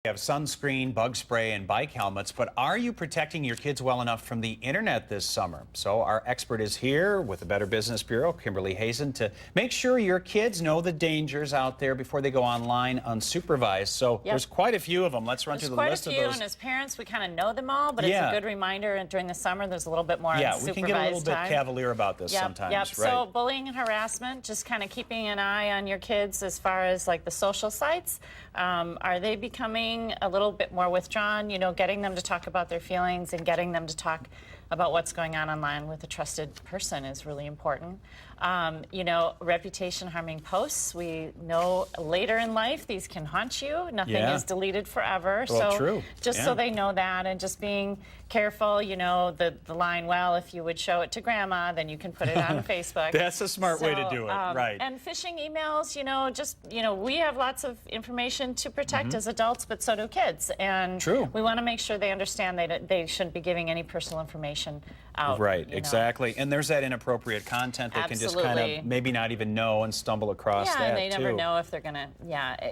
You have sunscreen, bug spray, and bike helmets, but are you protecting your kids well enough from the internet this summer? So our expert is here with the Better Business Bureau, Kimberly Hazen, to make sure your kids know the dangers out there before they go online unsupervised. So there's quite a few of them. Let's run through the list of those. Quite a few, and as parents, we kind of know them all, but it's a good reminder. And during the summer, there's a little bit more unsupervised time. We can get a little bit cavalier about this sometimes. Right. So bullying and harassment, just kind of keeping an eye on your kids as far as like the social sites. Are they becoming a little bit more withdrawn? You know, getting them to talk about their feelings and getting them to talk about what's going on online with a trusted person is really important. You know, reputation harming posts. We know later in life these can haunt you. Nothing is deleted forever. Well, so just so they know that, and just being careful, you know, the line, well, if you would show it to grandma, then you can put it on Facebook. That's a smart way to do it, right. And phishing emails, you know, we have lots of information to protect as adults, but so do kids. And we want to make sure they understand they shouldn't be giving any personal information out. Right, exactly. And there's that inappropriate content they can just kind of maybe not even know and stumble across that, and they never know if they're going to,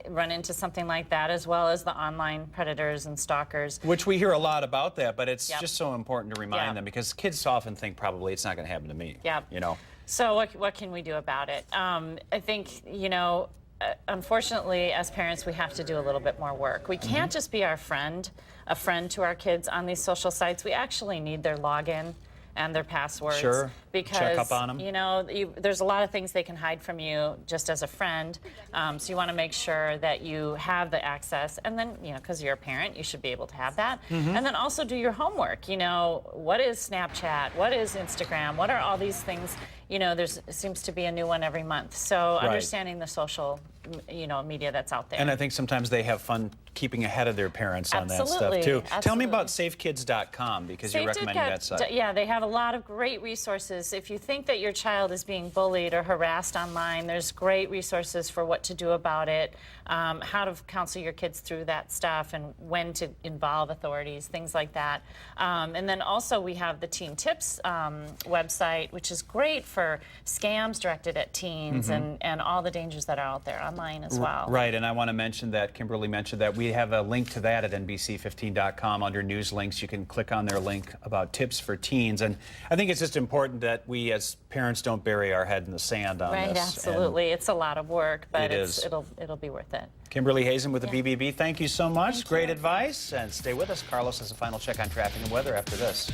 run into something like that, as well as the online predators and stalkers. Which we hear a lot about that, but it's just so important to remind them, because kids often think probably it's not going to happen to me. You know. So what can we do about it? I think, you know, unfortunately, as parents, we have to do a little bit more work. We can't just be a friend to our kids on these social sites. We actually need their login and their passwords. Because, check up on them. You know, there's a lot of things they can hide from you just as a friend. So you want to make sure that you have the access. And then, you know, because you're a parent, you should be able to have that. And then also do your homework. You know, what is Snapchat? What is Instagram? What are all these things? You know, seems to be a new one every month. So understanding the social, you know, media that's out there. And I think sometimes they have fun keeping ahead of their parents on that stuff too. Tell me about safekids.com, because you're recommending that site. Yeah, they have a lot of great resources. If you think that your child is being bullied or harassed online, there's great resources for what to do about it, how to counsel your kids through that stuff, and when to involve authorities, things like that. And then also we have the Teen Tips website, which is great for scams directed at teens and all the dangers that are out there online as well. Right, and I want to mention that, Kimberly mentioned that we have a link to that at NBC15.com under news links. You can click on their link about tips for teens. And I think it's just important that we as parents don't bury our head in the sand on this. Right, absolutely. It's a lot of work, but it'll be worth it. Kimberly Hazen with the BBB, thank you so much. Great advice. And stay with us. Carlos has a final check on traffic and weather after this.